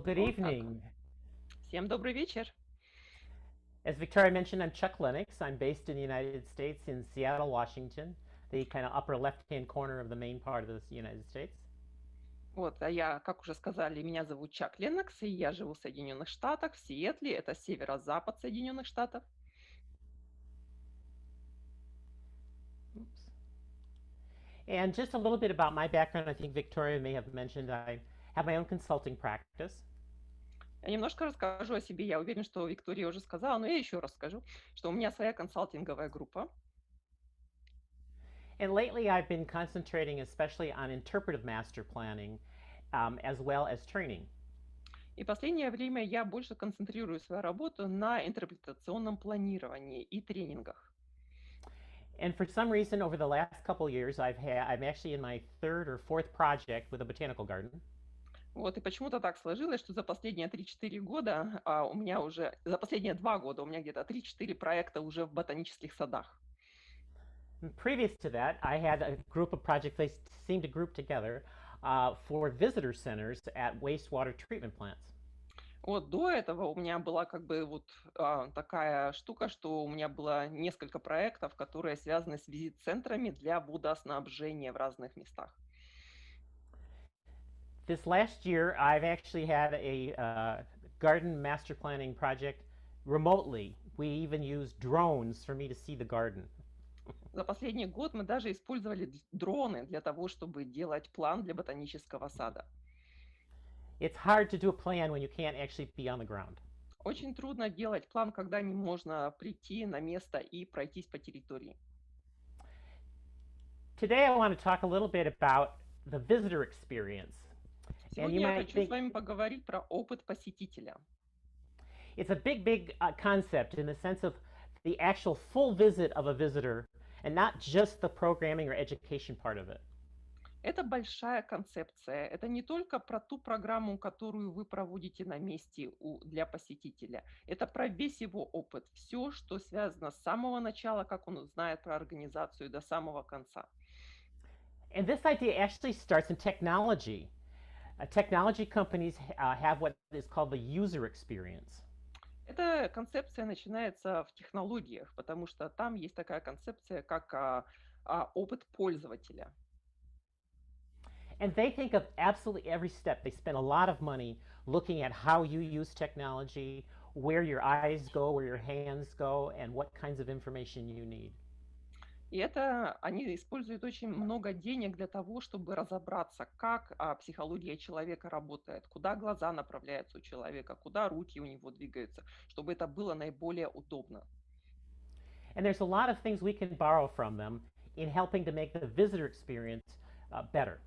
good Вот так. evening. Всем добрый вечер. As Victoria mentioned, I'm Chak Леннокс. I'm based in the United States in Seattle, Washington, the kind of upper left-hand corner of the main part of the United States. Вот, а я, как уже сказали, меня зовут Чак Леннокс, и я живу в Соединенных Штатах, в Сиэтле, это северо-запад Соединенных Штатов. Oops. And just a little bit about my background. I think Victoria may have mentioned I have my own consulting practice. Я немножко расскажу о себе. Я уверен, что Виктория уже сказала, но я еще раз скажу, что у меня своя консалтинговая группа. And lately I've been concentrating especially on interpretive master planning as well as training. И последнее время я больше концентрирую свою работу на интерпретационном планировании и тренингах. And for some reason, over the last couple of years, I'm actually in my third or fourth project with a botanical garden. Вот, и почему-то так сложилось, что за последние 3-4 года у меня уже, за последние 2 года у меня где-то 3-4 проекта уже в ботанических садах. And previous to that, I had a group of projects they seemed to group together for visitor centers at wastewater treatment plants. Вот до этого у меня была как бы вот такая штука, что у меня было несколько проектов, которые связаны с визит-центрами для водоснабжения в разных местах. This last year, I've actually had a garden master planning project remotely. We even used drones for me to see the garden. За последний год мы даже использовали дроны для того, чтобы делать план для ботанического сада. It's hard to do a plan when you can't actually be on the ground. Очень трудно делать план, когда не можно прийти на место и пройтись по территории. Today, I want to talk a little bit about the visitor experience. Сегодня я хочу с вами поговорить про опыт посетителя. It's a big concept in the sense of the actual full visit of a visitor and not just the programming or education part of it. Это большая концепция. Это не только про ту программу, которую вы проводите на месте для посетителя. Это про весь его опыт. Все, что связано с самого начала, как он узнает про организацию, до самого конца. And this idea actually starts in technology. Technology companies have what is called the user experience. Эта концепция начинается в технологиях, потому что там есть такая концепция, как опыт пользователя. And they think of absolutely every step. They spend a lot of money looking at how you use technology, where your eyes go, where your hands go, and what kinds of information you need. И это они используют очень много денег для того, чтобы разобраться, как психология человека работает, куда глаза направляются у человека, куда руки у него двигаются, чтобы это было наиболее удобно. And there's a lot of things we can borrow from them in helping to make the visitor experience better.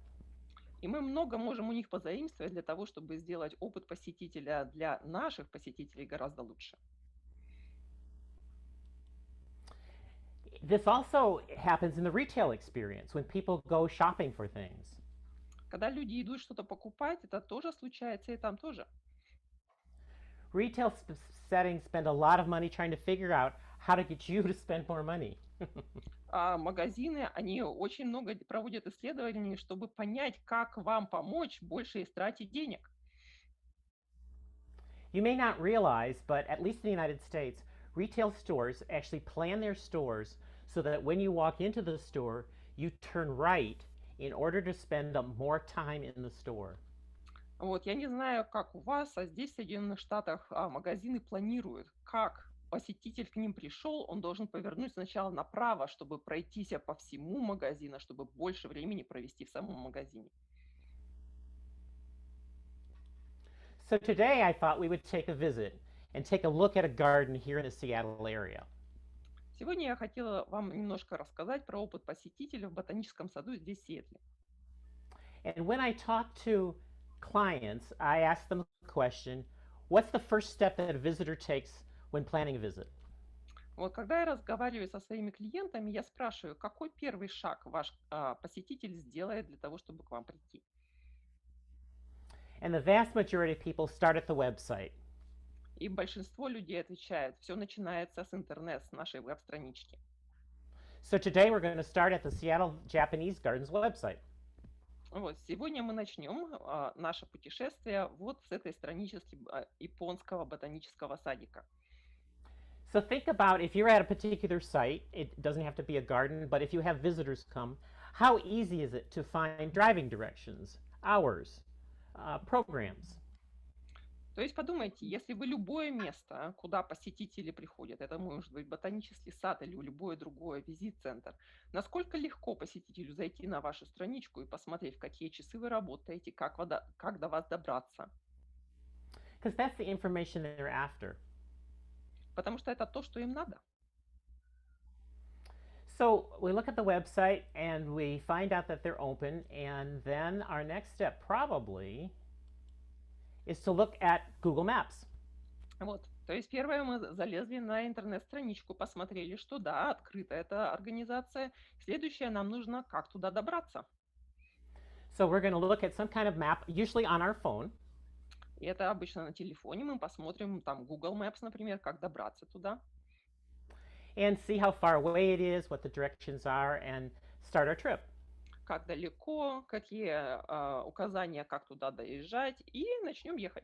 И мы много можем у них позаимствовать для того, чтобы сделать опыт посетителя для наших посетителей гораздо лучше. This also happens in the retail experience when people go shopping for things. Когда люди идут что-то покупать, это тоже случается и там тоже. Retail settings spend a lot of money trying to figure out how to get you to spend more money. А магазины, они очень много проводят исследований, чтобы понять, как вам помочь больше истратить денег. You may not realize, but at least in the United States, retail stores actually plan their stores so that when you walk into the store, you turn right in order to spend more time in the store. Вот, я не знаю, как у вас, а здесь в Соединенных Штатах магазины планируют, как посетитель к ним пришел, он должен повернуть сначала направо, чтобы пройтись по всему магазину, чтобы больше времени провести в самом магазине. So today I thought we would take a visit and take a look at a garden here in the Seattle area. Сегодня я хотела вам немножко рассказать про опыт посетителя в ботаническом саду здесь, в Сиэтле. And when I talk to clients, I ask them the question, what's the first step that a visitor takes when planning a visit? Вот когда я разговариваю со своими клиентами, я спрашиваю, какой первый шаг ваш посетитель сделает для того, чтобы к вам прийти. And the vast majority of people start at the website. И большинство людей отвечает, все начинается с интернета, с нашей веб-странички. So today we're going to start at the Seattle Japanese Gardens website. Вот, сегодня мы начнем наше путешествие вот с этой странички японского ботанического садика. So think about if you're at a particular site, it doesn't have to be a garden, but if you have visitors come, how easy is it to find driving directions, hours, programs? То есть подумайте, если вы любое место, куда посетители приходят, это может быть ботанический сад или любое другое визит-центр, насколько легко посетителю зайти на вашу страничку и посмотреть, в какие часы вы работаете, как до вас добраться. Because that's the information they're after. Потому что это то, что им надо. So we look at the website and we find out that they're open, and then our next step probably is to look at Google Maps. Вот. То есть первое, мы залезли на интернет-страничку, посмотрели, что да, открыта эта организация. Следующее, нам нужно как туда добраться. So we're going to look at some kind of map, usually on our phone. И это обычно на телефоне. Мы посмотрим там Google Maps, например, как добраться туда. And see how far away it is, what the directions are, and start our trip. Как далеко, какие указания, как туда доезжать, и начнем ехать.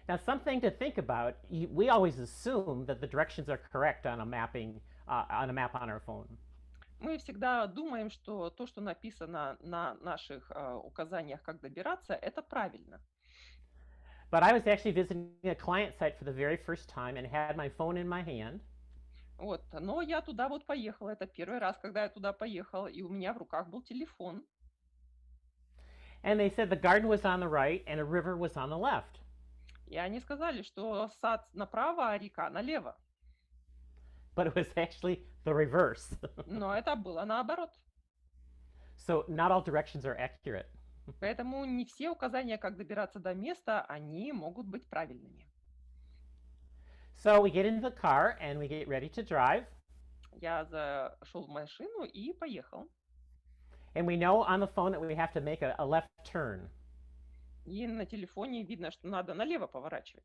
Now, something to think about, we always assume that the directions are correct on a map on our phone. Мы всегда думаем, что то, что написано на наших указаниях, как добираться, это правильно. But I was actually visiting a client site for the very first time and had my phone in my hand. Вот, но я туда вот поехала. Это первый раз, когда я туда поехала, и у меня в руках был телефон. And they said the garden was on the right and a river was on the left. И они сказали, что сад направо, а река налево. But it was actually the reverse. Но это было наоборот. So not all directions are accurate. Поэтому не все указания, как добираться до места, они могут быть правильными. So we get into the car and we get ready to drive. Я зашел в машину и поехал. And we know on the phone that we have to make a left turn. И на телефоне видно, что надо налево поворачивать.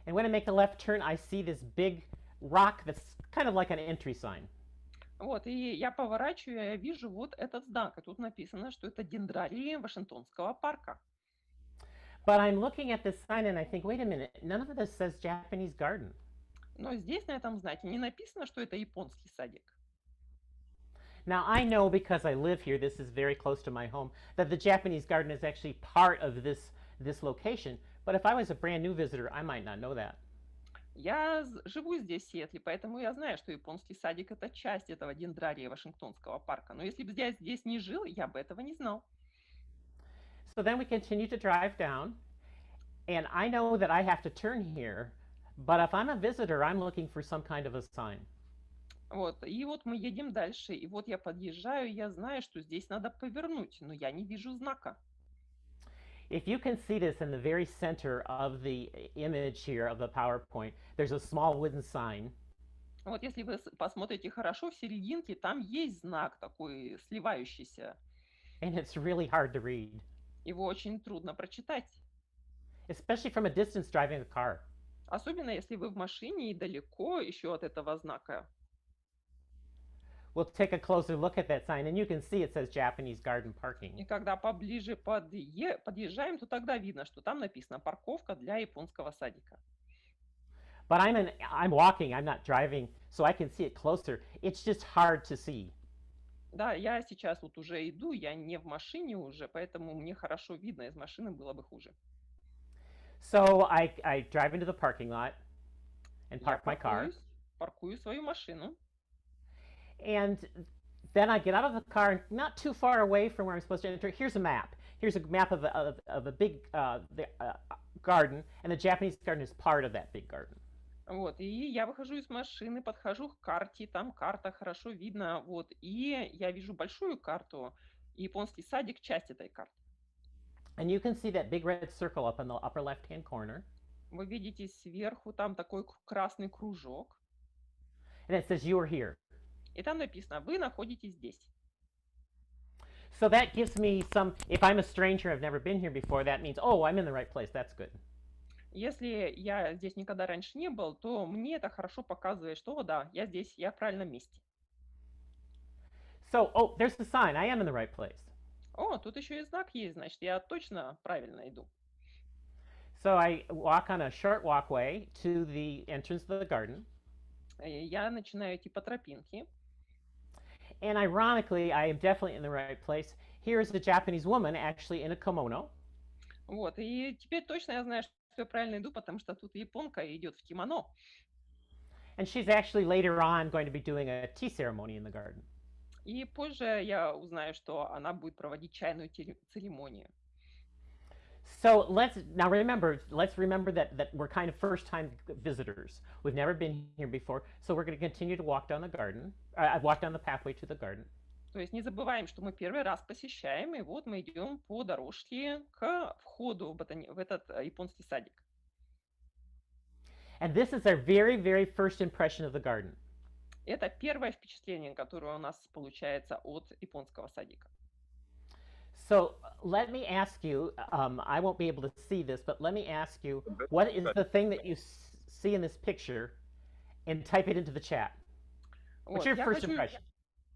And when I make the left turn, I see this big rock that's kind of like an entry sign. Вот, и я поворачиваю, я вижу вот этот знак. И тут написано, что это дендрарии Вашингтонского парка. But I'm looking at this sign and I think, wait a minute, none of this says Japanese garden. Но здесь на этом знаке не написано, что это японский садик. Now, I know because I live here, this is very close to my home, that the Japanese garden is actually part of this location. But if I was a brand new visitor, I might not know that. Я живу здесь, в Сиэтле, поэтому я знаю, что японский садик – это часть этого дендрария Вашингтонского парка. Но если бы я здесь не жил, я бы этого не знал. So then we continue to drive down, and I know that I have to turn here, but if I'm a visitor, I'm looking for some kind of a sign. Вот, и вот мы едем дальше, и вот я подъезжаю, я знаю, что здесь надо повернуть, но я не вижу знака. If you can see this in the very center of the image here of the PowerPoint, there's a small wooden sign. Вот если вы посмотрите хорошо, в серединке там есть знак такой сливающийся. And it's really hard to read. Его очень трудно прочитать. Especially from a distance driving a car. Особенно если вы в машине и далеко еще от этого знака. We'll take a closer look at that sign, and you can see it says Japanese garden parking. И когда поближе подъезжаем, то тогда видно, что там написано «парковка для японского садика». But I'm walking, I'm not driving, so I can see it closer. It's just hard to see. Да, я сейчас вот уже иду, я не в машине уже, поэтому мне хорошо видно, из машины было бы хуже. So I drive into the parking lot and park my car. Паркую свою машину. And then I get out of the car, not too far away from where I'm supposed to enter. Here's a map. Here's a map of a big garden, and the Japanese garden is part of that big garden. Вот, и я выхожу из машины, подхожу к карте, там карта хорошо видно, вот, и я вижу большую карту, и японский садик – часть этой карты. And you can see that big red circle up in the upper left-hand corner. Вы видите сверху там такой красный кружок. And it says you are here. И там написано, вы находитесь здесь. So that gives me some, if I'm a stranger, I've never been here before, that means, oh, I'm in the right place, that's good. Если я здесь никогда раньше не был, то мне это хорошо показывает, что, да, я здесь, я в правильном месте. So, oh, there's the sign, I am in the right place. О, тут еще и знак есть, значит, я точно правильно иду. So I walk on a short walkway to the entrance of the garden. Я начинаю идти по тропинке. And ironically, I am definitely in the right place. Here is a Japanese woman actually in a kimono. Вот, и теперь точно я знаю, что я правильно иду, потому что тут японка идет в кимоно. And she's actually later on going to be doing a tea ceremony in the garden. И позже я узнаю, что она будет проводить чайную церемонию. So let's remember that we're kind of first-time visitors. We've never been here before, so we're going to continue to walk down the garden. Walk down the pathway to the garden. То есть не забываем, что мы первый раз посещаем, и вот мы идем по дорожке к входу в этот японский садик. And this is our very, very first impression of the garden. Это первое впечатление, которое у нас получается от японского садика. So let me ask you, I won't be able to see this, but let me ask you, what is the thing that you see in this picture, and type it into the chat. What's your first impression?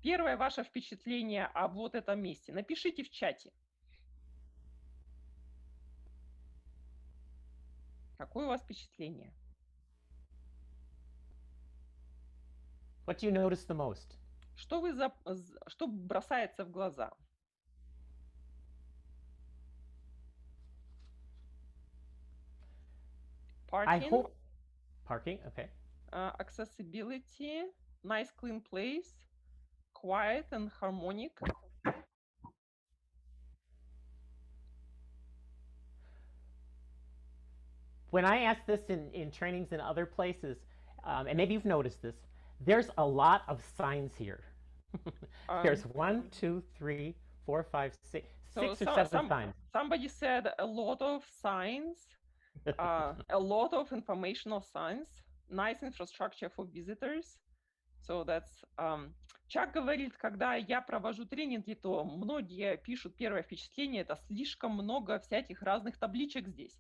Первое ваше впечатление о вот этом месте напишите в чате. Какое у вас впечатление? What do you notice the most? Что бросается в глаза? Parking. Parking, okay. Accessibility, nice clean place, quiet and harmonic. When I ask this in trainings in other places, and maybe you've noticed this, there's a lot of signs here. There's 1, 2, 3, 4, 5, 6 or 7 signs. Somebody said a lot of signs, a lot of informational signs, nice infrastructure for visitors. So that's... Чак говорит, когда я провожу тренинги, то многие пишут первое впечатление, это слишком много всяких разных табличек здесь.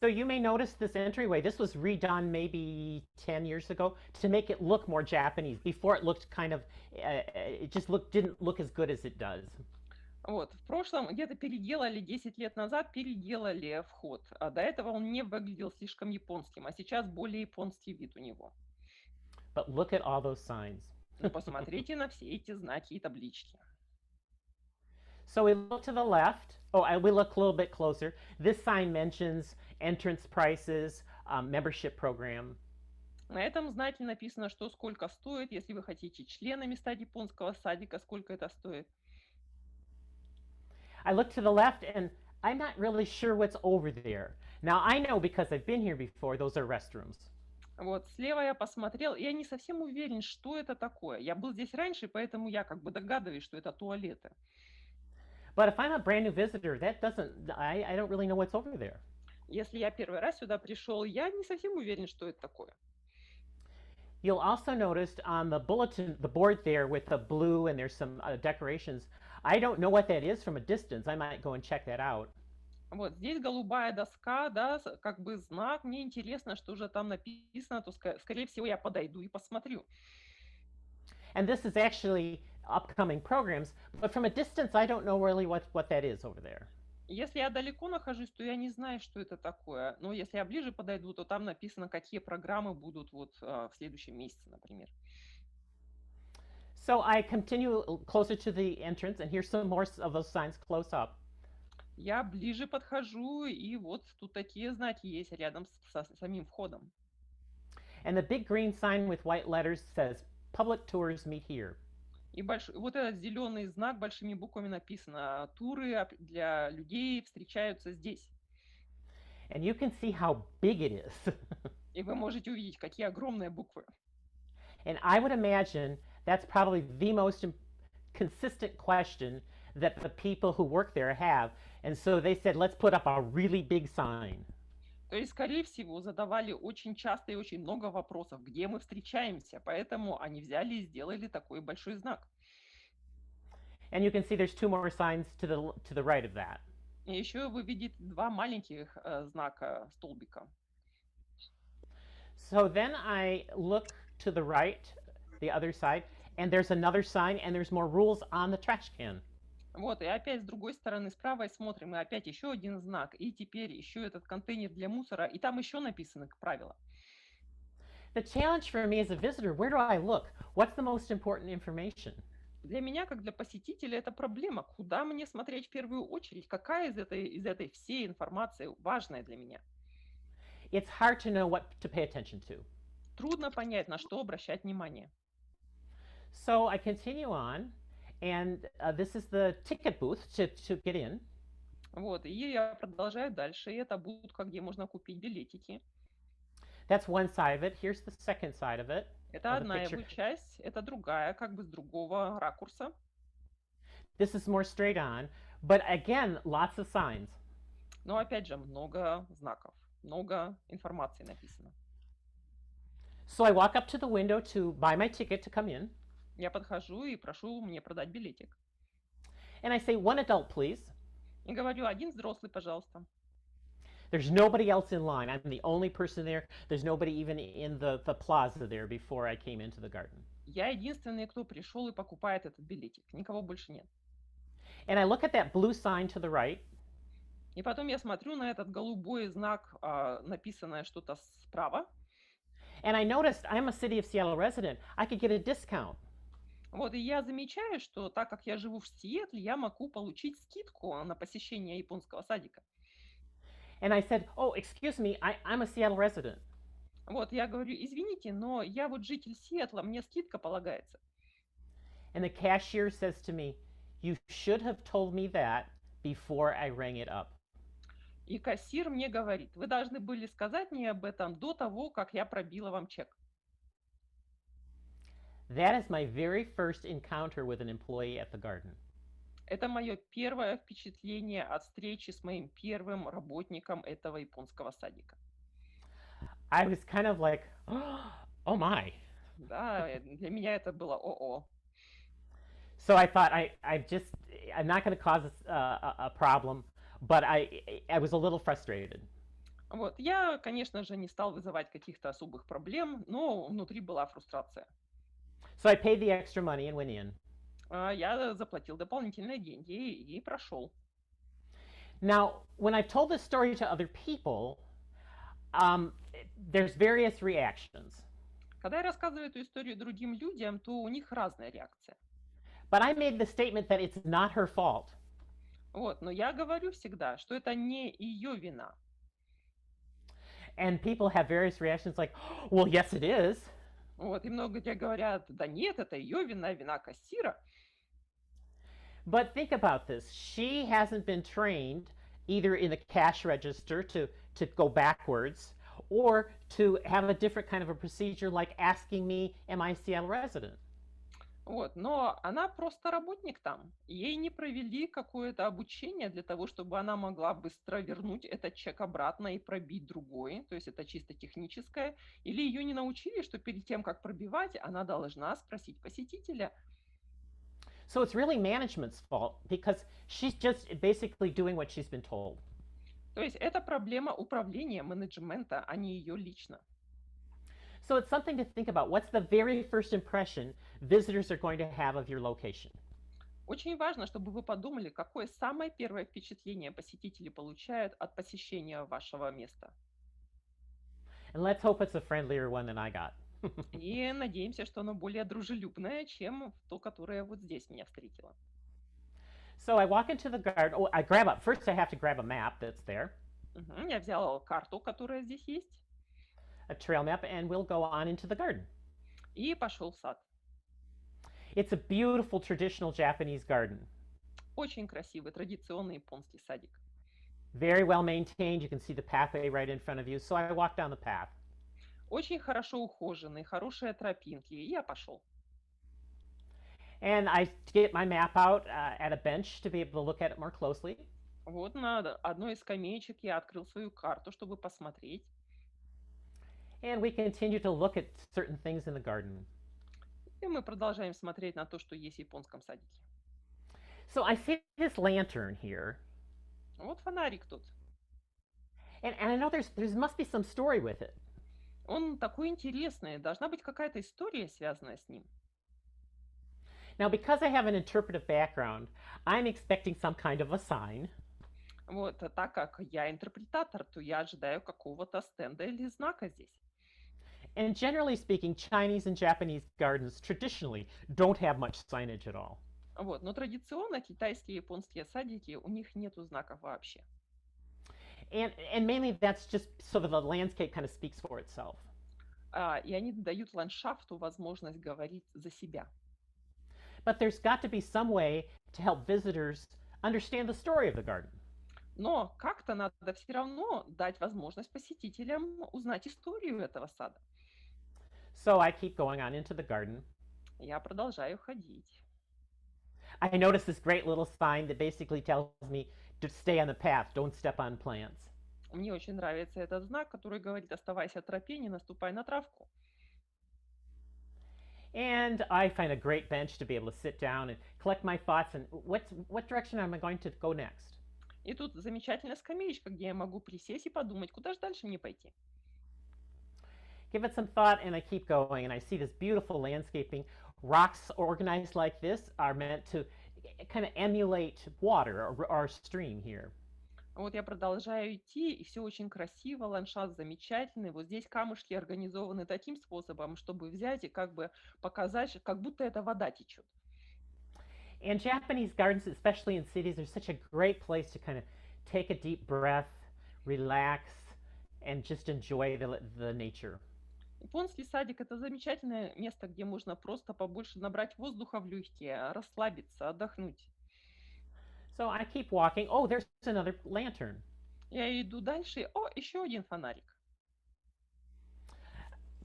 So you may notice this entryway. This was redone maybe 10 years ago to make it look more Japanese. Before it looked kind of, it just didn't look as good as it does. Вот, в прошлом где-то переделали, 10 лет назад переделали вход. А до этого он не выглядел слишком японским, а сейчас более японский вид у него. But look at all those signs. Но посмотрите на все эти знаки и таблички. So we look to the left. Oh, we look a little bit closer. This sign mentions entrance prices, membership program. На этом знаке написано, что сколько стоит, если вы хотите членами стать японского садика, сколько это стоит. I look to the left, and I'm not really sure what's over there. Now, I know because I've been here before, those are restrooms. Вот, слева я посмотрел, я не совсем уверен, что это такое. Я был здесь раньше, поэтому я как бы догадываюсь, что это туалеты. But if I'm a brand new visitor, I don't really know what's over there. Если я первый раз сюда пришел, я не совсем уверен, что это такое. You'll also notice on the bulletin, the board there with the blue and there's some decorations. I don't know what that is from a distance. I might go and check that out. Вот здесь голубая доска, да, как бы знак. Мне интересно, что же там написано, то, скорее всего, я подойду и посмотрю. And this is actually upcoming programs, but from a distance, I don't know really what that is over there. Если я далеко нахожусь, то я не знаю, что это такое. Но если я ближе подойду, то там написано, какие программы будут вот в следующем месяце, например. So I continue closer to the entrance, and here's some more of those signs close up. Я ближе подхожу, и вот тут такие знаки есть рядом с самим входом. And the big green sign with white letters says, "Public tours meet here." И вот этот зеленый знак большими буквами написано: туры для людей встречаются здесь. And you can see how big it is. И вы можете увидеть, какие огромные буквы. And I would imagine that's probably the most consistent question that the people who work there have. And so they said, let's put up a really big sign. То есть, скорее всего, задавали очень часто и очень много вопросов, где мы встречаемся, поэтому они взяли и сделали такой большой знак. And you can see there's 2 more signs to the right of that. И еще вы видите 2 маленьких знака столбика. So then I look to the right, the other side, and there's another sign, and there's more rules on the trash can. Вот, и опять с другой стороны, с правой смотрим, и опять еще один знак, и теперь еще этот контейнер для мусора, и там еще написаны правила. The challenge for me as a visitor, where do I look? What's the most important information? Для меня, как для посетителя, это проблема. Куда мне смотреть в первую очередь? Какая из этой всей информации важная для меня? It's hard to know what to pay attention to. Трудно понять, на что обращать внимание. So I continue on, and this is the ticket booth to get in. Вот, и я продолжаю дальше, и это будка, где можно купить билетики. That's one side of it. Here's the second side of it. Это the одна picture. его часть, это другая, как бы с другого ракурса. This is more straight on, but again, lots of signs. Но опять же, много знаков, много информации написано. So I walk up to the window to buy my ticket to come in, Я подхожу и прошу мне продать билетик. and I say, one adult, please. И говорю, один взрослый, пожалуйста. There's nobody else in line. I'm the only person there. There's nobody even in the plaza there before I came into the garden. Я единственный, кто пришел и покупает этот билетик. Никого больше нет. And I look at that blue sign to the right, И потом я смотрю на этот голубой знак, написанное что-то справа. and I noticed I'm a City of Seattle resident. I could get a discount. Вот, и я замечаю, что так как я живу в Сиэтле, я могу получить скидку на посещение японского садика. And I said, oh, excuse me, I'm a Seattle resident. Вот, я говорю, извините, но я вот житель Сиэтла, мне скидка полагается. And the cashier says to me, you should have told me that before I rang it up. И кассир мне говорит, вы должны были сказать мне об этом до того, как я пробила вам чек. That is my very first encounter with an employee at the garden. Это мое первое впечатление от встречи с моим первым работником этого японского садика. I was kind of like, oh my. Да, для меня это было о-о. So I thought I'm not going to cause a problem, but I was a little frustrated. Вот, я, конечно же, не стал вызывать каких-то особых проблем, но внутри была фрустрация. So I paid the extra money and went in. Я заплатил дополнительные деньги и прошел. Now, when I've told this story to other people, there's various reactions. Когда я рассказываю эту историю другим людям, то у них разная реакция. But I made the statement that it's not her fault. Вот, но я говорю всегда, что это не ее вина. And people have various reactions like, well, yes, it is. Вот, и много где говорят, да нет, это ее вина, вина кассира. But think about this. She hasn't been trained either in the cash register to go backwards or to have a different kind of a procedure like asking me, am I a Seattle resident? Вот, но она просто работник там. Ей не провели какое-то обучение для того, чтобы она могла быстро вернуть этот чек обратно и пробить другой. То есть это чисто техническое. Или ее не научили, что перед тем, как пробивать, она должна спросить посетителя. So it's really management's fault because she's just basically doing what she's been told. То есть это проблема управления, менеджмента, а не ее лично. So it's something to think about. What's the very first impression visitors are going to have of your location? Очень важно, чтобы вы подумали, какое самое первое впечатление посетители получают от посещения вашего места. And let's hope it's a friendlier one than I got. И надеемся, что оно более дружелюбное, чем то, которое вот здесь меня встретило. So I walk into the garden. Oh, I grab up. First, I have to grab a map that's there, Я взяла карту, которая здесь есть, a trail map, and we'll go on into the garden. и пошел в сад. It's a beautiful traditional Japanese garden. Очень красивый, традиционный японский садик. Very well maintained. You can see the pathway right in front of you. So I walk down the path. Очень хорошо ухоженный, хорошие тропинки, и я пошел. And I get my map out at a bench to be able to look at it more closely. Вот на одной из скамеечек я открыл свою карту, чтобы посмотреть. And we continue to look at certain things in the garden. И мы продолжаем смотреть на то, что есть в японском садике. So I see this lantern here. Вот фонарик тут. And I know there must be some story with it. Он такой интересный, должна быть какая-то история, связанная с ним. Now, because I have an interpretive background, I'm expecting some kind of a sign. Вот, а так как я интерпретатор, то я ожидаю какого-то стенда или знака здесь. And generally speaking, Chinese and Japanese gardens traditionally don't have much signage at all. Вот, но традиционно китайские и японские садики, у них нету знаков вообще. And mainly that's just so that the landscape kind of speaks for itself. И они дают ландшафту возможность говорить за себя. But there's got to be some way to help visitors understand the story of the garden. Но как-то надо все равно дать возможность посетителям узнать историю этого сада. So I keep going on into the garden. Я продолжаю ходить. I notice this great little sign that basically tells me to stay on the path, don't step on plants. Мне очень нравится этот знак, который говорит: оставайся в тропе, не наступай на травку. And I find a great bench to be able to sit down and collect my thoughts and what direction am I going to go next? И тут замечательная скамеечка, где я могу присесть и подумать, куда же дальше мне пойти. Give it some thought, and I keep going, and I see this beautiful landscaping. Rocks organized like this are meant to kind of emulate water or stream here. Вот я продолжаю идти, и все очень красиво, ландшафт замечательный. Вот здесь камушки организованы таким способом, чтобы взять и как бы показать, как будто это вода течет. And Japanese gardens, especially in cities, are such a great place to kind of take a deep breath, relax, and just enjoy the nature. Японский садик — это замечательное место, где можно просто побольше набрать воздуха в легкие, расслабиться, отдохнуть. So I keep walking. Oh, there's another lantern. Я иду дальше, о, еще один фонарик.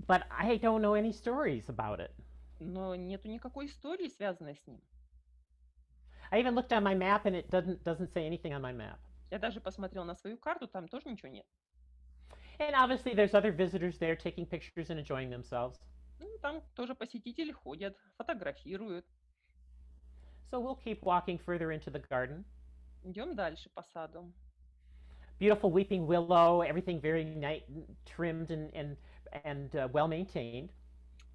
But I don't know any stories about it. Но нету никакой истории, связанной с ним. I even looked on my map, and it doesn't say anything on my map. Я даже посмотрел на свою карту, там тоже ничего нет. And obviously, there's other visitors there taking pictures and enjoying themselves. Ну, там тоже посетители ходят, фотографируют. So we'll keep walking further into the garden. Идем дальше по саду. Beautiful weeping willow, everything very trimmed and well maintained.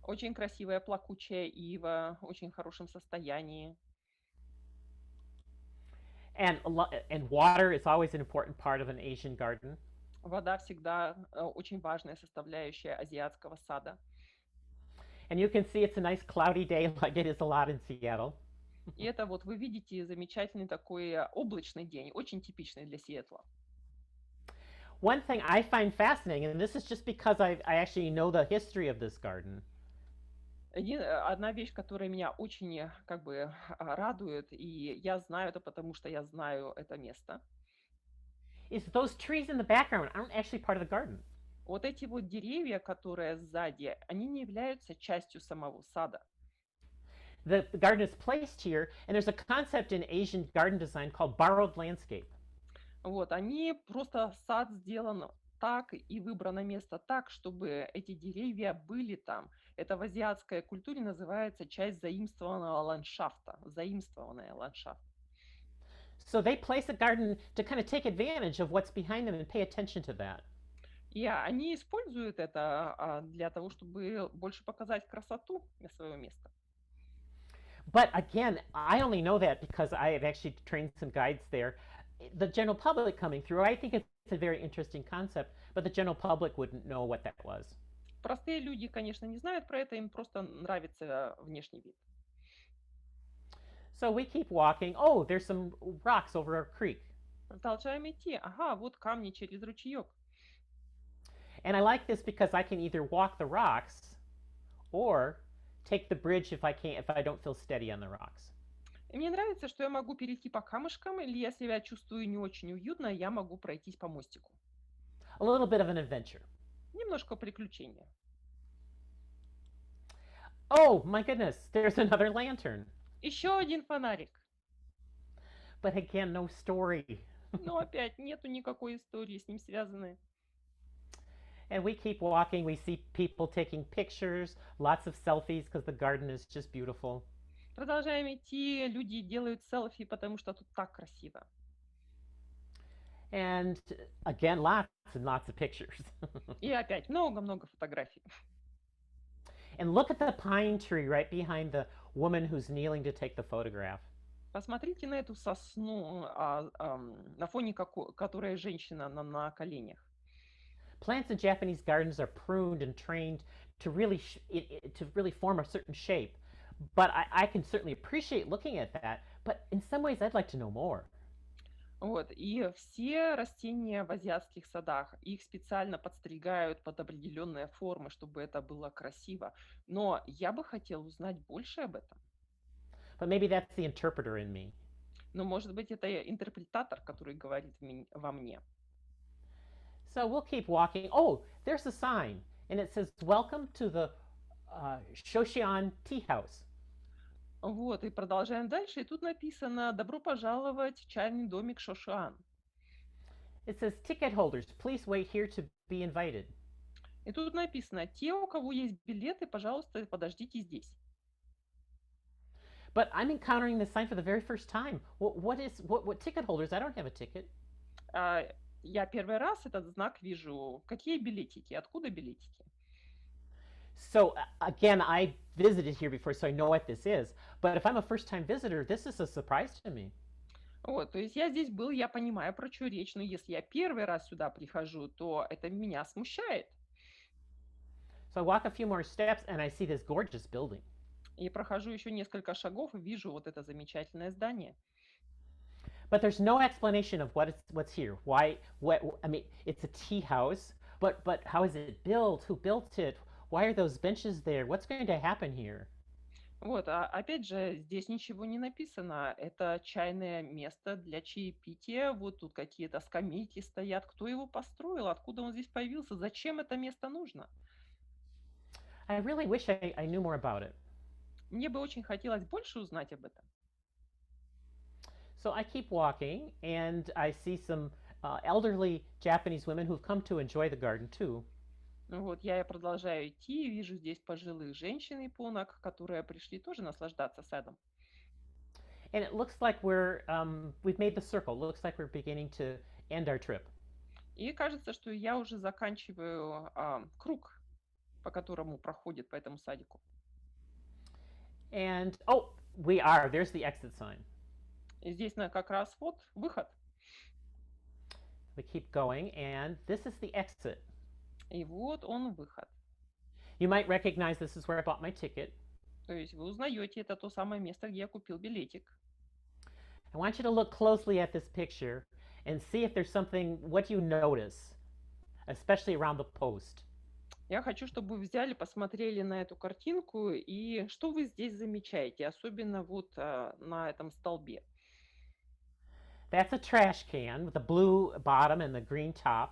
Очень красивая плакучая ива, очень хорошем состоянии. And water is always an important part of an Asian garden. Вода всегда очень важная составляющая азиатского сада. And you can see it's a nice cloudy day like it is a lot in Seattle. И это вот вы видите замечательный такой облачный день, очень типичный для Сиэтла. One thing I find fascinating, and this is just because I actually know the history of this garden. Одна вещь, которая меня очень как бы радует, и я знаю это, потому что я знаю это место. Is those trees in the background aren't actually part of the garden. Вот эти вот деревья, которые сзади, они не являются частью самого сада. The garden is placed here, and there's a concept in Asian garden design called borrowed landscape. Вот, они просто сад сделан так и выбрано место так, чтобы эти деревья были там. Это в азиатской культуре называется часть заимствованного ландшафта, заимствованная ландшафт. So they place a garden to kind of take advantage of what's behind them and pay attention to that. И они используют это для того, чтобы больше показать красоту своего места. But again, I only know that because I have actually trained some guides there. The general public coming through, I think it's a very interesting concept, but the general public wouldn't know what that was. Простые люди, конечно, не знают про это, им просто нравится внешний вид. So we keep walking. Oh, there's some rocks over a creek. Продолжаем идти. Ага, вот камни через ручеек. And I like this because I can either walk the rocks or take the bridge if I don't feel steady on the rocks. И мне нравится, что я могу перейти по камушкам, или если я чувствую не очень уютно, я могу пройтись по мостику. A little bit of an adventure. Немножко приключения. Oh, my goodness, there's another lantern. Еще один фонарик. But again, no story. Но опять нету никакой истории с ним связанной. And we keep walking. We see people taking pictures, lots of selfies because the garden is just beautiful. Продолжаем идти. Люди делают селфи, потому что тут так красиво. And again, lots and lots of pictures. И опять много-много фотографий. And look at the pine tree right behind the woman who's kneeling to take the photograph. Посмотрите на эту сосну, на фоне которой женщина на коленях. Plants in Japanese gardens are pruned and trained to really form a certain shape. But I can certainly appreciate looking at that, but in some ways I'd like to know more. Вот. И все растения в азиатских садах, их специально подстригают под определенные формы, чтобы это было красиво. Но я бы хотел узнать больше об этом. But maybe that's the interpreter in me. Но, может быть, это интерпретатор, который говорит во мне. So we'll keep walking. Oh, there's a sign, and it says, "Welcome to the Shoshian Tea House." Вот, и продолжаем дальше. И тут написано «Добро пожаловать в чайный домик Шошуан». It says, "Ticket holders, please wait here to be invited." И тут написано «Те, у кого есть билеты, пожалуйста, подождите здесь». But I'm encountering this sign for the very first time. What ticket holders? I don't have a ticket. Я первый раз этот знак вижу. Какие билетики? Откуда билетики? So again, I visited here before, so I know what this is. But if I'm a first-time visitor, this is a surprise to me. Вот, то есть я здесь был, я понимаю, про что речь, но если я первый раз сюда прихожу, то это меня смущает. So I walk a few more steps, and I see this gorgeous building. И прохожу еще несколько шагов и вижу вот это замечательное здание. But there's no explanation of what's here. I mean, it's a tea house, but how is it built? Who built it? Why are those benches there? What's going to happen here? Вот, а опять же, здесь ничего не написано. Это чайное место для чаепития. Вот тут какие-то скамейки стоят. Кто его построил? Откуда он здесь появился? Зачем это место нужно? I really wish I knew more about it. Мне бы очень хотелось больше узнать об этом. So I keep walking, and I see some elderly Japanese women who've come to enjoy the garden too. Ну вот, я продолжаю идти, вижу здесь пожилых женщин японок, которые пришли тоже наслаждаться садом. And it looks like we've made the circle. It looks like we're beginning to end our trip. И кажется, что я уже заканчиваю круг, по которому проходит по этому садику. And there's the exit sign. И здесь как раз вот выход. We keep going, and this is the exit. И вот он выход. You might recognize this is where I bought my ticket. То есть вы узнаете, это то самое место, где я купил билетик. I want you to look closely at this picture and see if there's something, what you notice, especially around the post. Я хочу, чтобы вы взяли, посмотрели на эту картинку, и что вы здесь замечаете, особенно вот на этом столбе. That's a trash can with a blue bottom and the green top.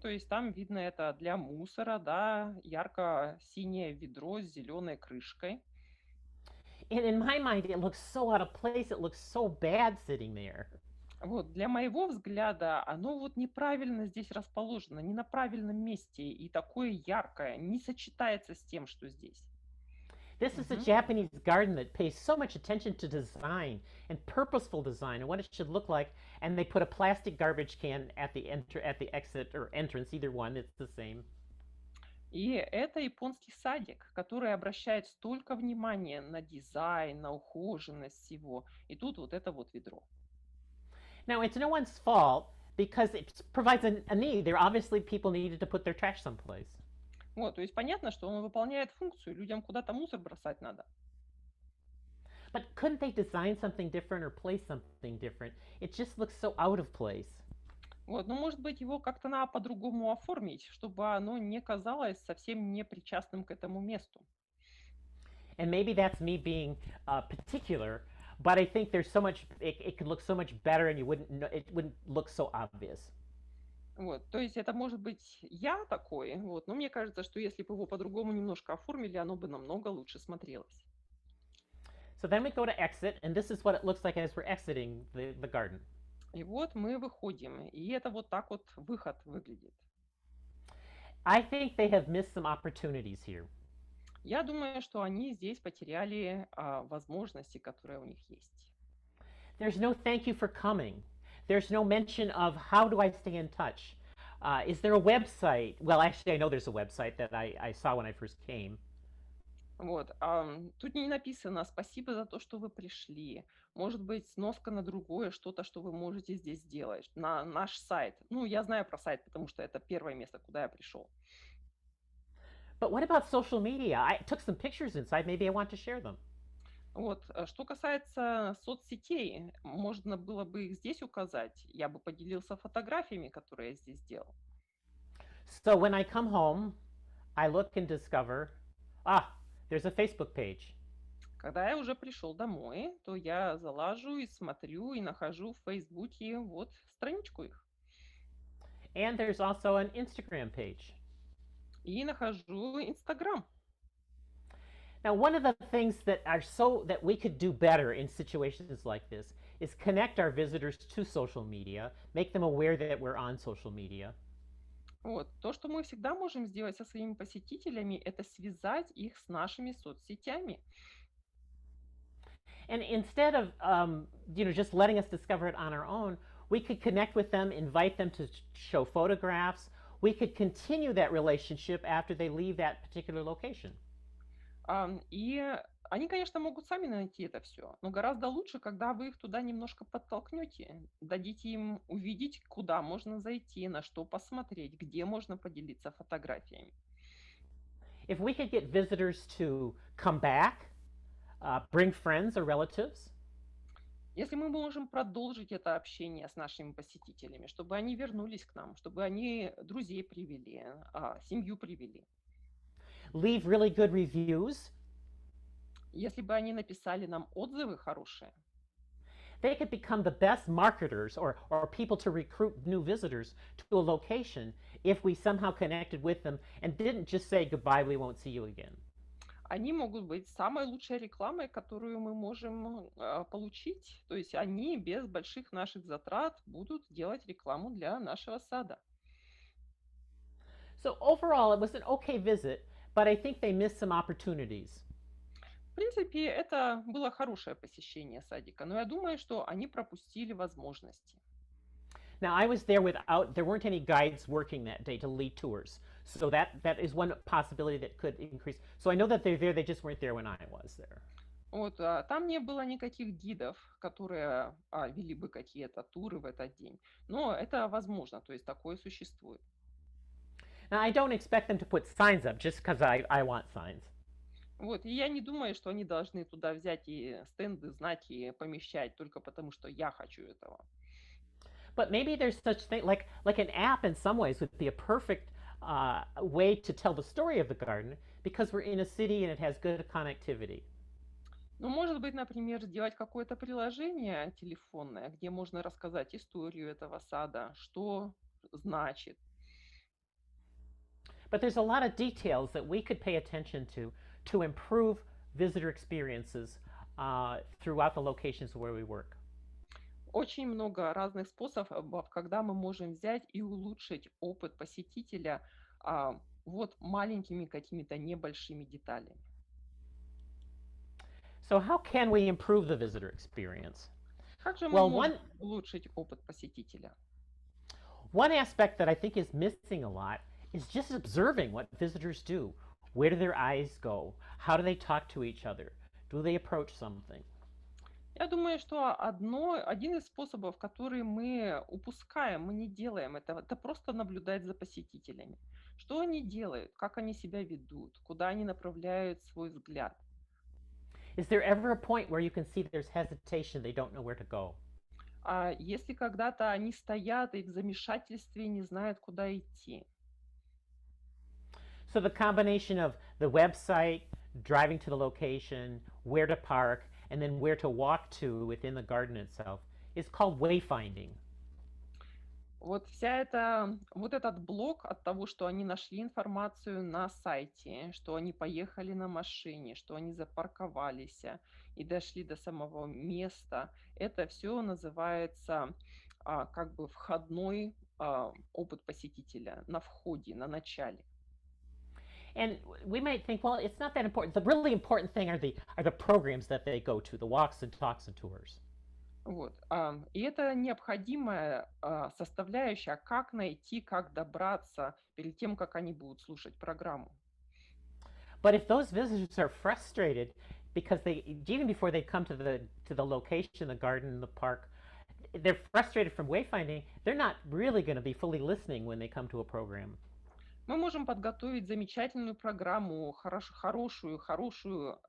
То есть там видно это для мусора, да, ярко-синее ведро с зеленой крышкой. And in my mind, it looks so out of place. It looks so bad sitting there. Вот, для моего взгляда, оно вот неправильно здесь расположено, не на правильном месте, и такое яркое, не сочетается с тем, что здесь. This is a Japanese garden that pays so much attention to design and purposeful design and what it should look like, and they put a plastic garbage can at the exit or entrance, either one, it's the same. И это японский садик, который обращает столько внимания на дизайн, на ухоженность всего. И тут вот это вот ведро. Now, it's no one's fault because it provides a need. There obviously people needed to put their trash someplace. Вот, то есть понятно, что он выполняет функцию, людям куда-то мусор бросать надо. But couldn't they design something different or place something different? It just looks so out of place. Вот, но может быть его как-то надо по-другому оформить, чтобы оно не казалось совсем не причастным к этому месту. And maybe that's me being particular, but I think there's so much. It could look so much better, and it wouldn't look so obvious. Вот, то есть это может быть я такой, вот, но мне кажется, что если бы его по-другому немножко оформили, оно бы намного лучше смотрелось. So then we go to exit, and this is what it looks like as we're exiting the garden. И вот мы выходим, и это вот так вот выход выглядит. I think they have missed some opportunities here. Я думаю, что они здесь потеряли возможности, которые у них есть. There's no thank you for coming. There's no mention of how do I stay in touch. Is there a website? Well, actually, I know there's a website that I saw when I first came. Вот, тут не написано «спасибо за то, что вы пришли». Может быть, сноска на другое, что-то, что вы можете здесь сделать. На наш сайт. Ну, я знаю про сайт, потому что это первое место, куда я пришел. But what about social media? I took some pictures inside. Maybe I want to share them. Вот, что касается соцсетей, можно было бы их здесь указать. Я бы поделился фотографиями, которые я здесь сделал. So when I come home, I look and discover, there's a Facebook page. Когда я уже пришел домой, то я залажу и смотрю, и нахожу в Фейсбуке вот страничку их. And there's also an Instagram page. И нахожу Инстаграм. Now, one of the things that we could do better in situations like this is connect our visitors to social media, make them aware that we're on social media. Вот. То, что мы всегда можем сделать со своими посетителями, это связать их с нашими соцсетями. And instead of just letting us discover it on our own, we could connect with them, invite them to show photographs. We could continue that relationship after they leave that particular location. И они, конечно, могут сами найти это все, но гораздо лучше, когда вы их туда немножко подтолкнете, дадите им увидеть, куда можно зайти, на что посмотреть, где можно поделиться фотографиями. If we could get visitors to come back, bring friends or relatives, Если мы можем продолжить это общение с нашими посетителями, чтобы они вернулись к нам, чтобы они друзей привели, семью привели. leave really good reviews, Если бы они написали нам отзывы хорошие, they could become the best marketers or people to recruit new visitors to a location if we somehow connected with them and didn't just say goodbye, we won't see you again. они могут быть самой лучшей рекламой, которую мы можем получить. То есть они без больших наших затрат будут делать рекламу для нашего сада. So overall, it was an okay visit, but I think they missed some opportunities. В принципе, это было хорошее посещение садика, но я думаю, что они пропустили возможности. Now, there weren't any guides working that day to lead tours. So that is one possibility that could increase. So I know that they're there, they just weren't there when I was there. Вот, там не было никаких гидов, которые вели бы какие-то туры в этот день. Но это возможно, то есть такое существует. Now, I don't expect them to put signs up just because I want signs. Вот, и я не думаю, что они должны туда взять и стенды, знаки помещать только потому, что я хочу этого. But maybe there's such thing like an app in some ways would be a perfect way to tell the story of the garden because we're in a city and it has good connectivity. Ну, может быть, например, сделать какое-то приложение телефонное, где можно рассказать историю этого сада, что значит. But there's a lot of details that we could pay attention to improve visitor experiences throughout the locations where we work. Очень много разных способов, когда мы можем взять и улучшить опыт посетителя вот маленькими какими-то небольшими деталями. So how can we improve the visitor experience? Как же мы Well, можем улучшить опыт посетителя? one aspect that I think is missing a lot is just observing what visitors do. Where do their eyes go? How do they talk to each other? Do they approach something? Я думаю, что один из способов, который мы упускаем, мы не делаем этого, это просто наблюдать за посетителями. Что они делают, как они себя ведут, куда они направляют свой взгляд. Is there ever a point where you can see there's hesitation, they don't know where to go? А если когда-то они стоят и в замешательстве не знают, куда идти. So the combination of the website, driving to the location, where to park, and then where to walk to within the garden itself is called wayfinding. Вот вот этот блок от того, что они нашли информацию на сайте, что они поехали на машине, что они запарковались и дошли до самого места, это все называется как бы входной опыт посетителя на входе, на начале. And we might think, well, it's not that important. The really important thing are the programs that they go to, the walks and talks and tours. Вот. И это необходимая составляющая, как найти, как добраться перед тем, как они будут слушать программу. But if those visitors are frustrated because they, even before they come to the location, the garden, the park, they're frustrated from wayfinding, they're not really going to be fully listening when they come to a program. Мы можем подготовить замечательную программу, хорошую,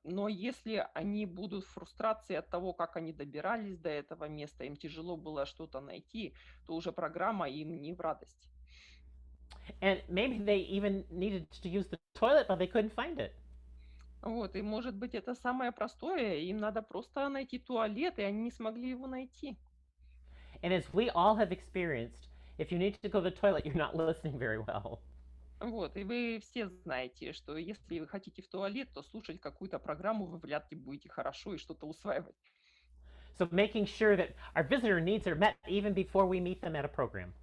но если они будут в фрустрации от того, как они добирались до этого места, им тяжело было что-то найти, то уже программа им не в радость. And maybe they even needed to use the toilet, but they couldn't find it. Вот, и может быть это самое простое, им надо просто найти туалет, и они не смогли его найти. And as we all have experienced, if you need to go to the toilet, you're not listening very well. Вот, и вы все знаете, что если вы хотите в туалет, то слушать какую-то программу вы вряд ли будете хорошо и что-то усваивать. So making sure that our visitor needs are met even before we meet them at a program.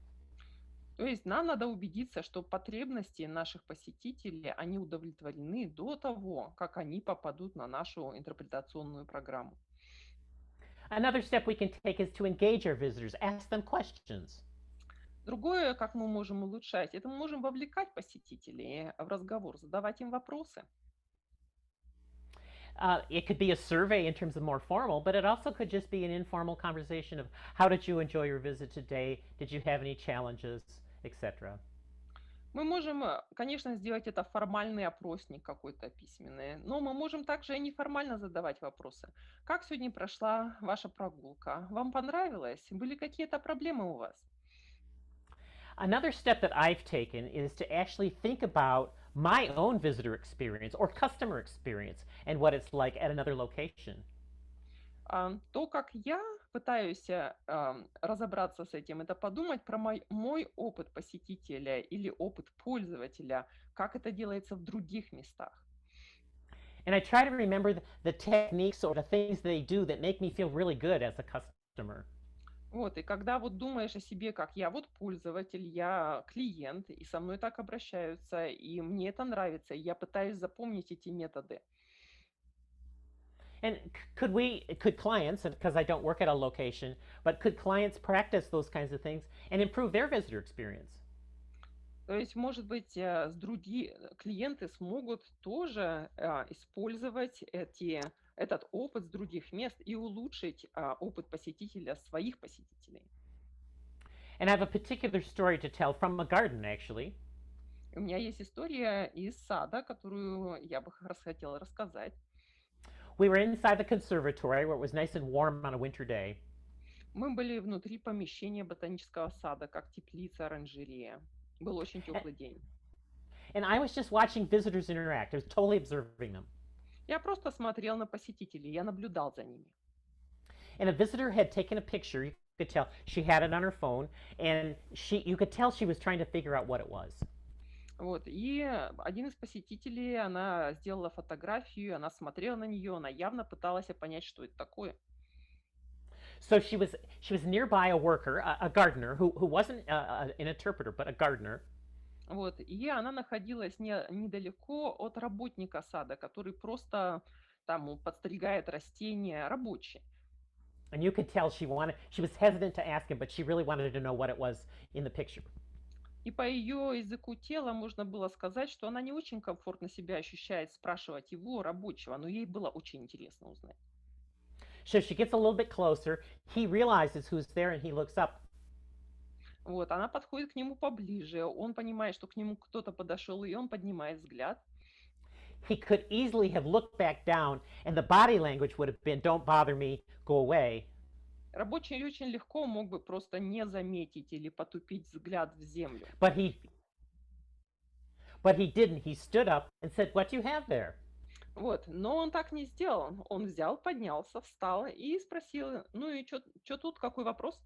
То есть нам надо убедиться, что потребности наших посетителей, они удовлетворены до того, как они попадут на нашу интерпретационную программу. Another step we can take is to engage our visitors, ask them questions. Другое, как мы можем улучшать, это мы можем вовлекать посетителей в разговор, задавать им вопросы. It could be a survey in terms of more formal, but it also could just be an informal conversation of how did you enjoy your visit today? Did you have any challenges, etc. Мы можем, конечно, сделать это формальный опросник какой-то письменный, но мы можем также и неформально задавать вопросы. Как сегодня прошла ваша прогулка? Вам понравилось? Были какие-то проблемы у вас? Another step that I've taken is to actually think about my own visitor experience or customer experience and what it's like at another location. То, как я пытаюсь разобраться с этим, это подумать про мой опыт посетителя или опыт пользователя, как это делается в других местах. And I try to remember the techniques or the things they do that make me feel really good as a customer. Вот, и когда вот думаешь о себе, как я вот пользователь, я клиент, и со мной так обращаются, и мне это нравится, и я пытаюсь запомнить эти методы. And could clients, because I don't work at a location, but could clients practice those kinds of things and improve their visitor experience? То есть, может быть, клиенты смогут тоже использовать этот опыт с других мест и улучшить опыт посетителя, своих посетителей. And I have a particular story to tell from a garden, actually. У меня есть история из сада, которую я бы как раз хотела рассказать. We were inside the conservatory where it was nice and warm on a winter day. Мы были внутри помещения ботанического сада, как теплица, оранжерея. Был очень теплый день. And I was just watching visitors interact. I was totally observing them. Я просто смотрел на посетителей, я наблюдал за ними. And a visitor had taken a picture. You could tell she had it on her phone, and you could tell she was trying to figure out what it was. Вот, и один из посетителей, она сделала фотографию, она смотрела на нее, она явно пыталась понять, что это такое. So she was nearby a worker, a gardener, who wasn't an interpreter, but a gardener. Вот, и она находилась недалеко от работника сада, который просто там подстригает растения, рабочий. And you could tell she was hesitant to ask him, but she really wanted to know what it was in the picture. И по ее языку тела можно было сказать, что она не очень комфортно себя ощущает спрашивать его, рабочего, но ей было очень интересно узнать. So she gets a little bit closer. He realizes who's there, and he looks up. Вот, она подходит к нему поближе, он понимает, что к нему кто-то подошел, и он поднимает взгляд. He could easily have looked back down, and the body language would have been, "Don't bother me, go away." Рабочий очень легко мог бы просто не заметить или потупить взгляд в землю. But he didn't. He stood up and said, "What do you have there?" Вот, но он так не сделал. Он взял, поднялся, встал и спросил, ну и что тут, какой вопрос?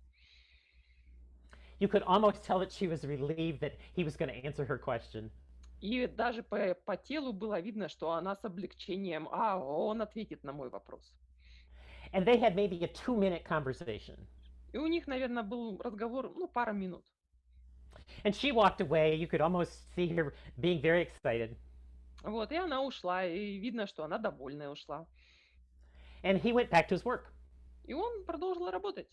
You could almost tell that she was relieved that he was going to answer her question. И даже по телу было видно, что она с облегчением, он ответит на мой вопрос. And they had maybe a 2-minute conversation. И у них, наверное, был разговор, пара минут. And she walked away. You could almost see her being very excited. Вот, и она ушла, и видно, что она довольная ушла. And he went back to his work. И он продолжил работать.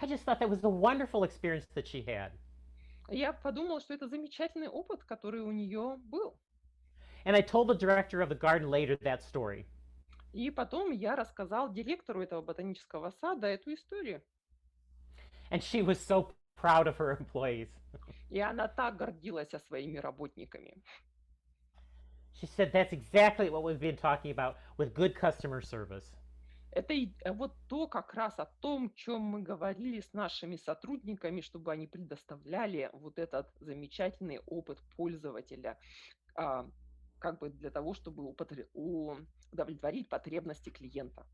I just thought that was a wonderful experience that she had. Я подумала, что это замечательный опыт, который у нее был. And I told the director of the garden later that story. И потом я рассказал директору этого ботанического сада эту историю. And she was so proud of her employees. И она так гордилась своими работниками. She said that's exactly what we've been talking about with good customer service. Это вот то как раз о том, чем мы говорили с нашими сотрудниками, чтобы они предоставляли вот этот замечательный опыт пользователя, как бы для того, чтобы удовлетворить потребности клиента.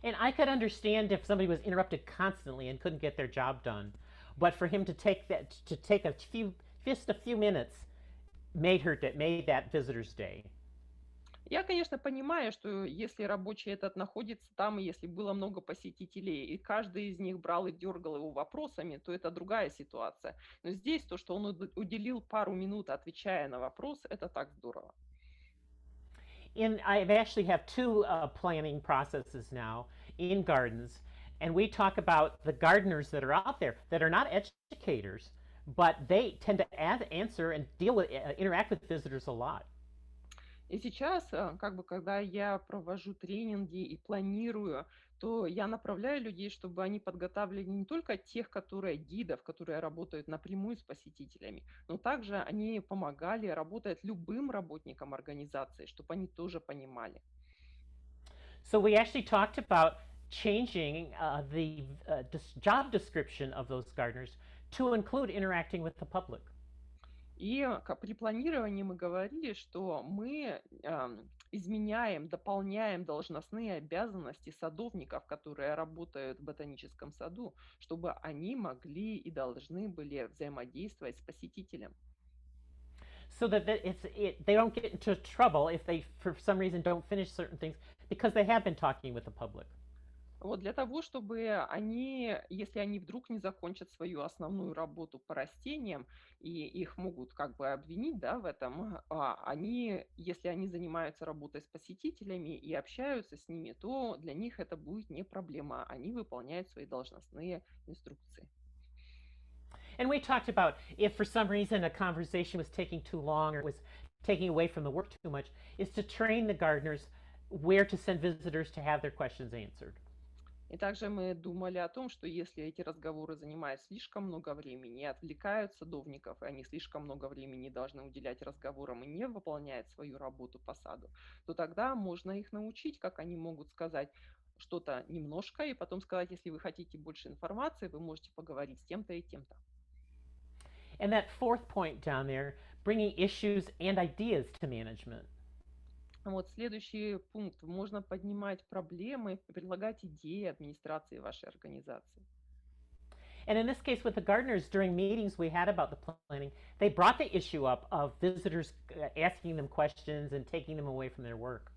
And I could understand if somebody was interrupted constantly and couldn't get their job done, but for him to take just a few minutes made that visitor's day. Я, конечно, понимаю, что если рабочий этот находится там, и если было много посетителей, и каждый из них брал и дергал его вопросами, то это другая ситуация. Но здесь то, что он уделил пару минут, отвечая на вопрос, это так здорово. And I actually have two planning processes now in gardens, and we talk about the gardeners that are out there that are not educators, but they tend to answer and interact with visitors a lot. И сейчас, как бы, когда я провожу тренинги и планирую, то я направляю людей, чтобы они подготавливали не только тех, которые гидов, которые работают напрямую с посетителями, но также они помогали работать любым работникам организации, чтобы они тоже понимали. So we actually talked about changing the job description of those gardeners to include interacting with the public. И при планировании мы говорили, что мы изменяем, дополняем должностные обязанности садовников, которые работают в ботаническом саду, чтобы они могли и должны были взаимодействовать с посетителем. So that they don't get into trouble if they, for some reason, don't finish certain things because they have been talking with the public. Вот для того, чтобы они, если они вдруг не закончат свою основную работу по растениям, и их могут как бы обвинить, да, в этом, они, если они занимаются работой с посетителями и общаются с ними, то для них это будет не проблема. Они выполняют свои должностные инструкции. And we talked about if for some reason a conversation was taking too long or was taking away from the work too much, is to train the gardeners where to send visitors to have their questions answered. И также мы думали о том, что если эти разговоры занимают слишком много времени и отвлекают садовников, и они слишком много времени должны уделять разговорам и не выполняют свою работу по саду, то тогда можно их научить, как они могут сказать что-то немножко, и потом сказать, если вы хотите больше информации, вы можете поговорить с тем-то и тем-то. And that fourth point down there, bringing issues and ideas to management. Вот следующий пункт. Можно поднимать проблемы, предлагать идеи администрации вашей организации. And in this case, with the gardeners, during meetings we had about the planning, they brought the issue up of visitors asking them questions and taking them away from their work.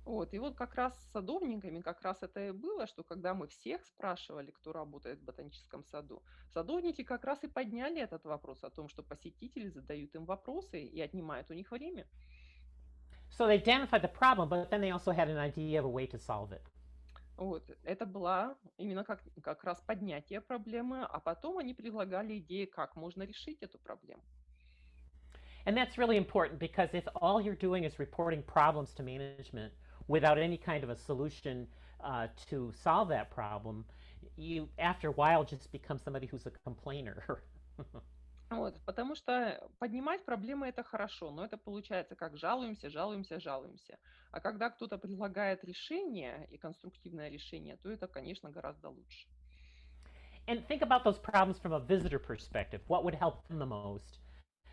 Вот. И вот как раз с садовниками как раз это и было, что когда мы всех спрашивали, кто работает в ботаническом саду, садовники как раз и подняли этот вопрос о том, что посетители задают им вопросы и отнимают у них время. So they identified the problem, but then they also had an idea of a way to solve it. Вот. Это было именно как раз поднятие проблемы, а потом они предлагали идеи, как можно решить эту проблему. And that's really important because if all you're doing is reporting problems to management without any kind of a solution to solve that problem, you, after a while, just become somebody who's a complainer. Вот, потому что поднимать проблемы это хорошо, но это получается как жалуемся, жалуемся, жалуемся. А когда кто-то предлагает решение и конструктивное решение, то это, конечно, гораздо лучше. And think about those problems from a visitor perspective. What would help them the most?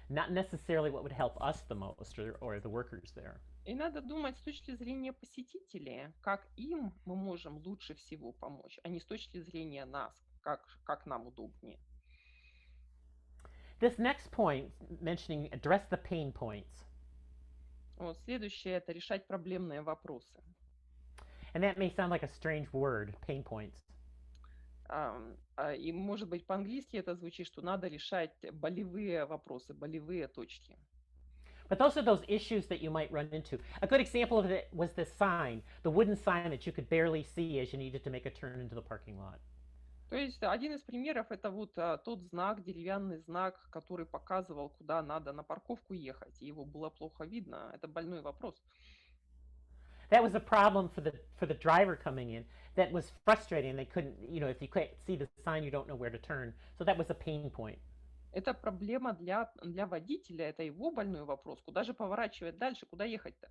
Not necessarily what would help us the most or the workers there. И надо думать с точки зрения посетителей, как им мы можем лучше всего помочь, а не с точки зрения нас, как нам удобнее. This next point, mentioning address the pain points. Вот, следующее – это решать проблемные вопросы. And that may sound like a strange word, pain points. И, может быть, по-английски это звучит, что надо решать болевые вопросы, болевые точки. But those are those issues that you might run into. A good example of it was this sign, the wooden sign that you could barely see as you needed to make a turn into the parking lot. То есть один из примеров это вот тот знак, деревянный знак, который показывал, куда надо на парковку ехать, и его было плохо видно. Это больной вопрос. That was a problem for the driver coming in. That was frustrating. They couldn't, if you can't see the sign, you don't know where to turn. So that was a pain point. Это проблема для водителя, это его больной вопрос. Куда же поворачивать дальше, куда ехать-то?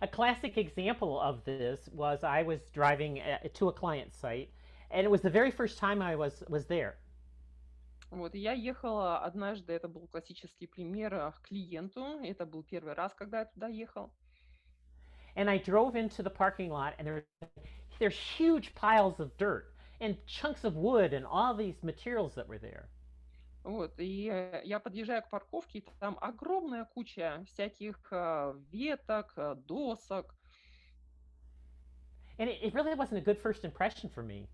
A classic example of this was I was driving to a client site, and it was the very first time I was there. Вот, и я ехала однажды, это был классический пример, к клиенту. Это был первый раз, когда я туда ехал. And I drove into the parking lot, and there's huge piles of dirt and chunks of wood and all these materials that were there. Вот, и я подъезжаю к парковке, и там огромная куча всяких веток, досок. And it really wasn't a good first impression for me.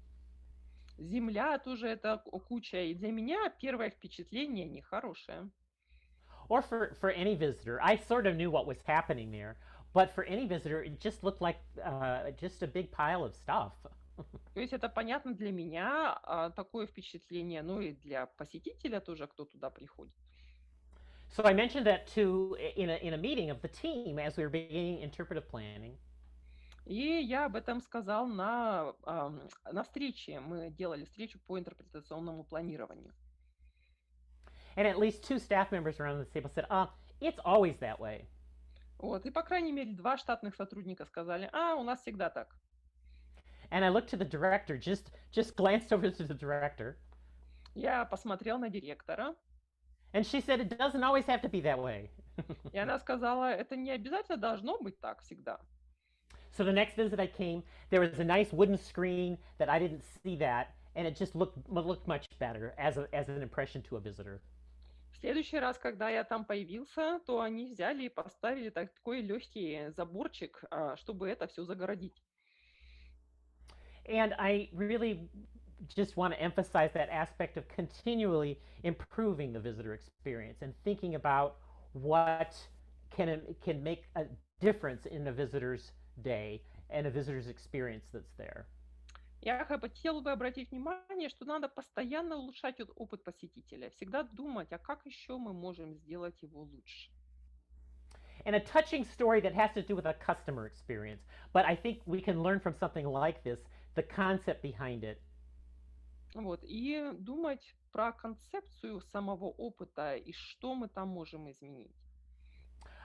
Земля тоже это куча. И для меня первое впечатление нехорошее. Or for any visitor. I sort of knew what was happening there, but for any visitor, it just looked like just a big pile of stuff. То есть это понятно для меня, такое впечатление, ну и для посетителя тоже, кто туда приходит. So I mentioned that in a meeting of the team as we were beginning interpretive planning. И я об этом сказал на встрече. Мы делали встречу по интерпретационному планированию. And at least two staff members around the table said, it's always that way. Вот, и по крайней мере 2 штатных сотрудника сказали, у нас всегда так. And I looked to the director, just glanced over to the director. Я посмотрел на директора. And she said, it doesn't always have to be that way. И она сказала, это не обязательно должно быть так всегда. So the next visit I came, there was a nice wooden screen that I didn't see that, and it just looked much better as an impression to a visitor. В следующий раз, когда я там появился, то они взяли и поставили такой легкий заборчик, чтобы это все загородить. And I really just want to emphasize that aspect of continually improving the visitor experience and thinking about what can make a difference in a visitor's day and a visitor's experience that's there. Я хотела бы обратить внимание, что надо постоянно улучшать опыт посетителя, всегда думать, а как еще мы можем сделать его лучше. And a touching story that has to do with a customer experience, but I think we can learn from something like this, the concept behind it. Вот, и думать про концепцию самого опыта и что мы там можем изменить.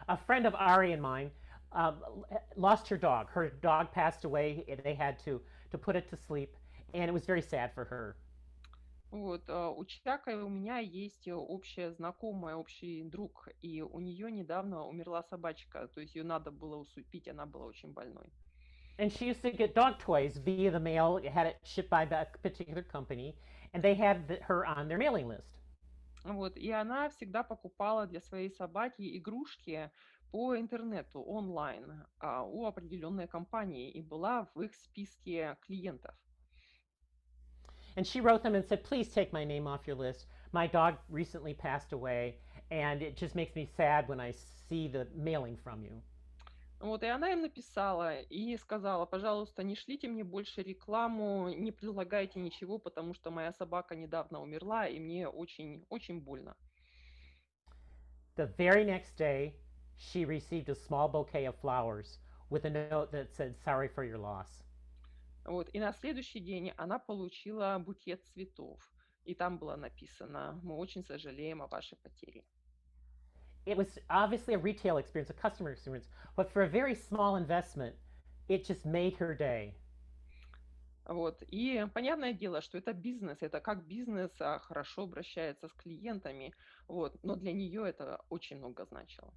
A friend of Ari and mine lost her dog. Her dog passed away. They had to put it to sleep, and it was very sad for her. Вот, у Чака и у меня есть общая знакомая, общий друг, и у нее недавно умерла собачка, то есть ее надо было усыпить, она была очень больной. And she used to get dog toys via the mail, had it shipped by a particular company, and they had her on their mailing list. Вот, и она всегда покупала для своей собаки игрушки по интернету, онлайн, у определенной компании, и была в их списке клиентов. And she wrote them and said, please take my name off your list. My dog recently passed away, and it just makes me sad when I see the mailing from you. Вот, и она им написала и сказала, пожалуйста, не шлите мне больше рекламу, не предлагайте ничего, потому что моя собака недавно умерла, и мне очень больно. The very next day, she received a small bouquet of flowers with a note that said, sorry for your loss. Вот, и на следующий день она получила букет цветов, и там было написано, мы очень сожалеем о вашей потере. It was obviously a retail experience, a customer experience, but for a very small investment, it just made her day. Вот. И понятное дело, что это бизнес, это как бизнес хорошо обращается с клиентами, вот. Но для нее это очень много значило.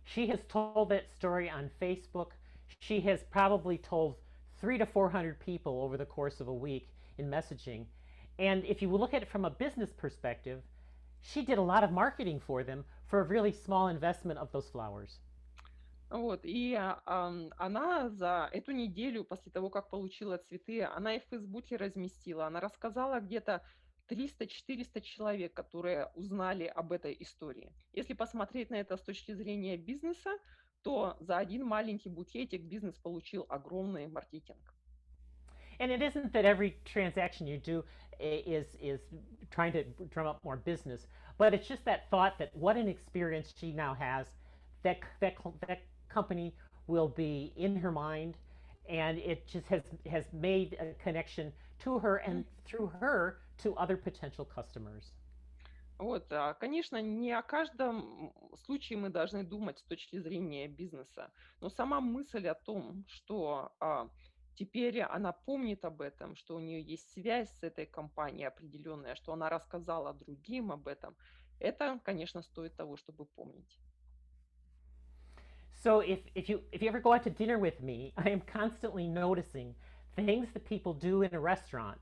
She has told that story on Facebook. She has probably told 300 to 400 people over the course of a week in messaging. And if you look at it from a business perspective, she did a lot of marketing for them for a really small investment of those flowers. Вот, и она за эту неделю, после того, как получила цветы, она их в Фейсбуке разместила. Она рассказала где-то 300-400 человек, которые узнали об этой истории. Если посмотреть на это с точки зрения бизнеса, то за один маленький букетик бизнес получил огромный маркетинг. And it isn't that every transaction you do is trying to drum up more business, but it's just that thought that what an experience she now has, that company will be in her mind, and it just has made a connection to her and through her to other potential customers. Вот, конечно, не о каждом случае мы должны думать с точки зрения бизнеса, но сама мысль о том, что теперь она помнит об этом, что у нее есть связь с этой компанией определенная, что она рассказала другим об этом, это, конечно, стоит того, чтобы помнить. So if you ever go out to dinner with me, I am constantly noticing things that people do in a restaurant.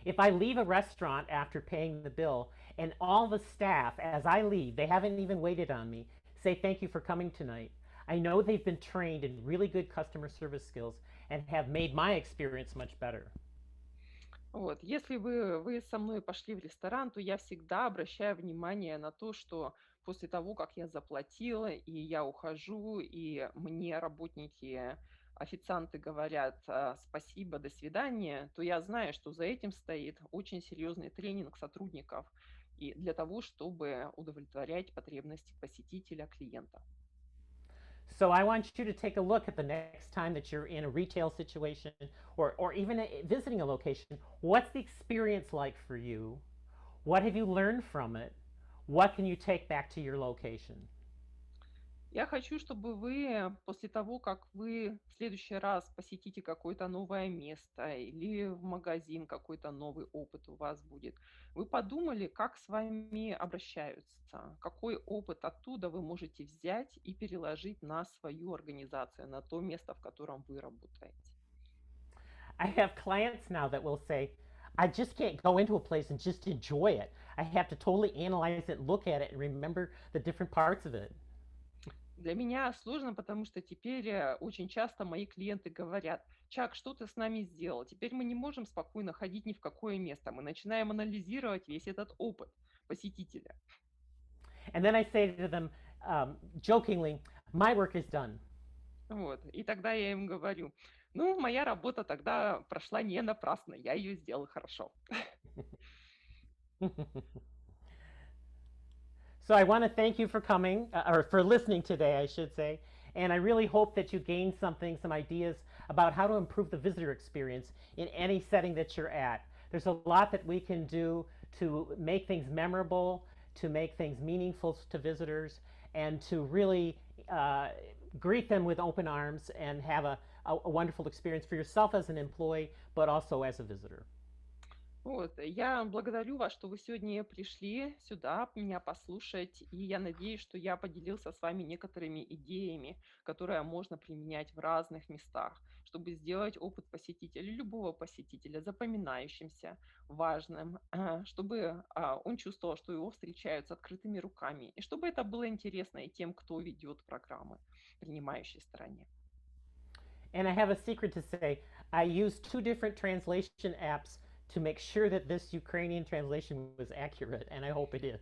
If I leave a restaurant after paying the bill and all the staff, as I leave, they haven't even waited on me, say thank you for coming tonight, I know they've been trained in really good customer service skills and have made my experience much better. Вот, если вы со мной пошли в ресторан, то я всегда обращаю внимание на то, что после того, как я заплатила, и я ухожу, и мне работники, официанты говорят спасибо, до свидания, то я знаю, что за этим стоит очень серьезный тренинг сотрудников и для того, чтобы удовлетворять потребности посетителя, клиента. So I want you to take a look at the next time that you're in a retail situation or even visiting a location. What's the experience like for you? What have you learned from it? What can you take back to your location? Я хочу, чтобы вы после того, как вы в следующий раз посетите какое-то новое место или в магазин какой-то новый опыт у вас будет, вы подумали, как с вами обращаются, какой опыт оттуда вы можете взять и переложить на свою организацию, на то место, в котором вы работаете. I have clients now that will say, I just can't go into a place and just enjoy it. I have to totally analyze it, look at it, and remember the different parts of it. Для меня сложно, потому что теперь очень часто мои клиенты говорят: Чак, что ты с нами сделал? Теперь мы не можем спокойно ходить ни в какое место. Мы начинаем анализировать весь этот опыт посетителя. And then I say to them, jokingly, my work is done. Вот. И тогда я им говорю: ну, моя работа тогда прошла не напрасно, я ее сделал хорошо. So I want to thank you for coming, or for listening today, I should say. And I really hope that you gained something, some ideas about how to improve the visitor experience in any setting that you're at. There's a lot that we can do to make things memorable, to make things meaningful to visitors, and to really greet them with open arms and have a wonderful experience for yourself as an employee, but also as a visitor. Вот. Я благодарю вас, что вы сегодня пришли сюда меня послушать, и я надеюсь, что я поделился с вами некоторыми идеями, которые можно применять в разных местах, чтобы сделать опыт посетителя, любого посетителя, запоминающимся, важным, чтобы он чувствовал, что его встречают с открытыми руками, и чтобы это было интересно и тем, кто ведет программы, принимающей стороне. And I have a secret to say. I use 2 different translation apps to make sure that this Ukrainian translation was accurate, and I hope it is.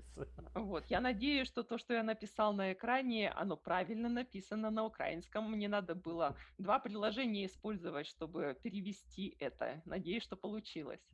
Вот, я надеюсь, что то, что я написал на экране, оно правильно написано на украинском. Мне надо было 2 приложения использовать, чтобы перевести это. Надеюсь, что получилось.